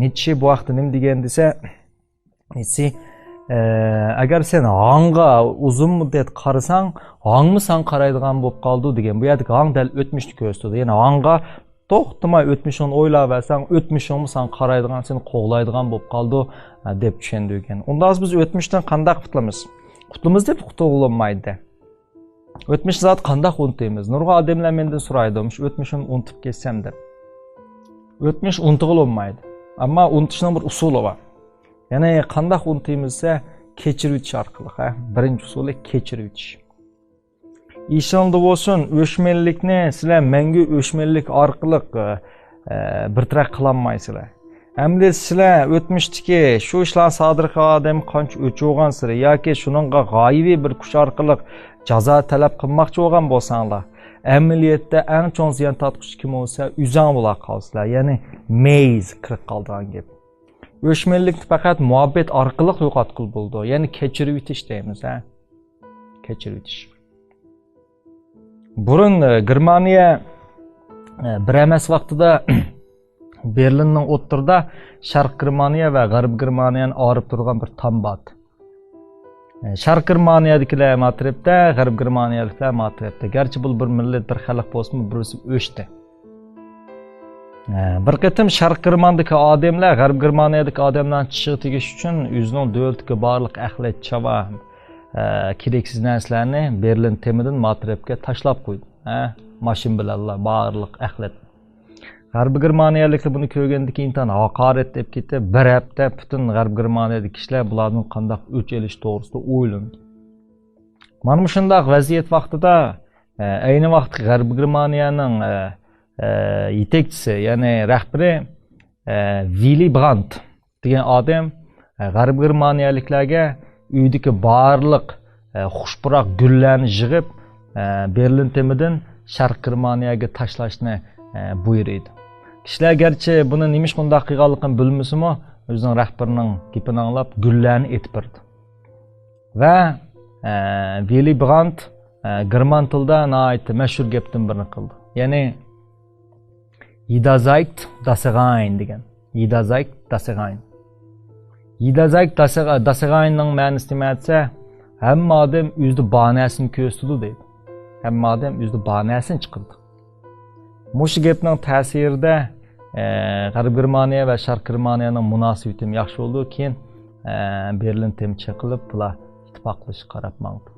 Nietzsche bu vaqtda nima degan desa, Nietzsche agar sen аңға uzun muddat qarasang, аңмы san qaraydigan bo'lib qoldi degan. Bu yerdagi аңdal o'tmishni ko'rsatadi. Ya'ni аңға to'xtamay o'tmishini o'ylab alsang, o'tmishingni san qaraydigan, seni qo'g'laydigan bo'lib qoldi deb tushundi ekan. Unda biz o'tmishdan qanday qutulamiz? Qutulamiz deb qutulolmaydi. O'tmish zot qanday unutamiz? Nurg'un odamlar mendan so'raydi, o'tmishimni unutib ketsam deb. O'tmish unutilolmaydi. Ammo unutishning bir usuli bor. Ya'ni qanday unutamizsa, kechirib o'tish orqali, birinchi usuli kechirib o'tish. İşandı olsun, o'shmanlikni sizlar mangu o'shmanlik orqali birtrak qilolmaysizlar. Endi sizlar o'tmishdagi shu ishlar sodir qilgan odam qancha o'chirgansizlar yoki shuningga g'oyiviy bir kuch orqali jazo talab qilmoqchi bo'lgan bo'lsanglar, amaliyotda eng chong ziyon tortquchi kim bo'lsa, o'zing bo'la qolsizlar. Ya'ni meyz kirib qolgan gap. O'shmanlikni faqat muhabbet orqali yo'qotqil bo'ldi. Ya'ni kechirib o'tish deymiz, kechirib o'tish. Burun Germaniya bir emas vaqtida Berlinning o'ttirida Sharq Germaniya va G'arb Germaniyani orib turgan bir tom bor. Sharq Germaniyadagilar matribda, G'arb Germaniyadagilar matribda. Garchi bu bir millat, bir xalq bo'lsa-mu, birisi o'chdi. Bir qatim Sharq Germaniyadagi odamlar G'arb Germaniyadagi odamlarni chishiga tegish uchun o'zining davlatiga barliq axlat chava keraksiz narsalarni Berlin temidan matribga tashlab qo'ydi. Mashin bilanlar barliq axlat. G'arb Germaniyaliklar buni ko'rgandan keyin haqorat deb ketdi. Bir hafta butun G'arb Germaniyadagi kishilar bularning qanday o'ch elish to'g'risida o'ylandi. Mana shunday vaziyat vaqtida ayni vaqtda G'arb Germaniyaning yetakchisi, ya'ni rahbari Willy Brandt degan odam G'arb Germaniyaliklarga uydagi barliq xushpuroq gullarni yig'ib Berlin temidan Sharq Germaniyaga tashlashni buyurdi. Kishilar garchi buni nima shunday qilganligini bilmasa-mu, o'zining rahbarining gapini anglab gullarni etib berdi. Va Willy Brandt german tilida nihoyat mashhur gapdan birini qildi. Ya'ni Jeder sagt, dass rein degan. Jeder sagt, dass rein. Jeder sagt, dass reinning ma'nosi nima desa, hamma odam o'zida banasini ko'rsatdi deydi. Hamma odam o'zida banasini chiqardi. Mushu gapning ta'sirida G'arb Germaniya va Sharq Germaniyaning munosabati yaxshi bo'ldi, keyin Berlin temchi qilib bular ittifoqlashib qarab mangdi.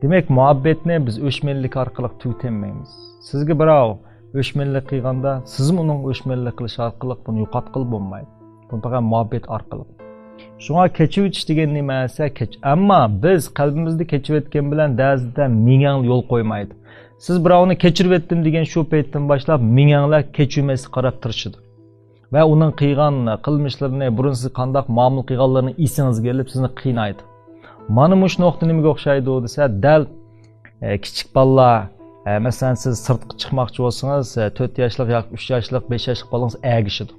Demak, muhabbatni biz o'shmanlik orqali tugamaymiz. Sizga birov o'shmanlik qilganda, siz uning o'shmanlik qilish orqali buni yo'qotqil bo'lmaydi. Bu faqat muhabbat orqali. Shunga kechib o'tish degan nima esa ammo biz qalbimizda kechib o'tgan bilan ba'zida mingang yo'l qo'ymaydi. Siz birovni kechirib o'tdim degan shu paytdan boshlab minganglar kechirmasi qarab turishdi. Va uning qilgan qilmishlarini, burun siz qanday muomala qilganlarini esingizga kelib sizni qiynaydi. Mana mush nuqta nimaga o'xshaydi desa, dal kichik bolalar, masalan siz sirtqa chiqmoqchi bo'lsangiz, 4 yoshlik yoki 3 yoshlik, 5 yoshlik bolangiz agishidi.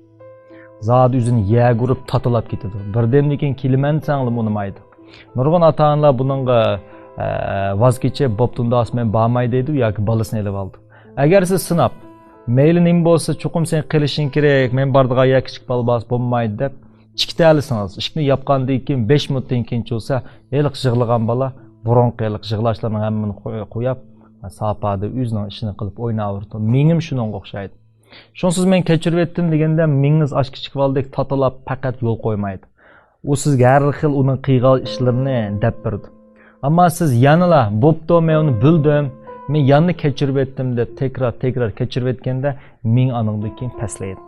Zod o'zini yeg urib tatilab ketadi. Birdamdan keyin keliman sanglim unmaydi. Nurg'un ota-onalar buningga voz kechib bo'ptundas men bormay deydi yoki bolasini elib oldi. Agar siz sinab, mayli nima bo'lsa, chuqum sen qilishing kerak, men bordigan yoki kichik bola bo'lmaydi deb chiqtalisangiz. Ishni yapgandan keyin 5 minutdan keyin bo'lsa, eliq yig'lagan bola burunqilik yig'lashlarning hammani qo'yib, sapada o'zining ishini qilib o'ynaverdi. Mening shunga o'xshaydi. Shunsiz men kechirib etdim deganda mingiz osh kichik boldek tatilab faqat yo'l qo'ymaydi. U sizga har xil uning qilgan ishlarini deb berdi. Ammo siz yanala bo'pti, men uni bildim, men yanni kechirib etdim deb tekrar kechirib etganda ming aningdan keyin paslaydi.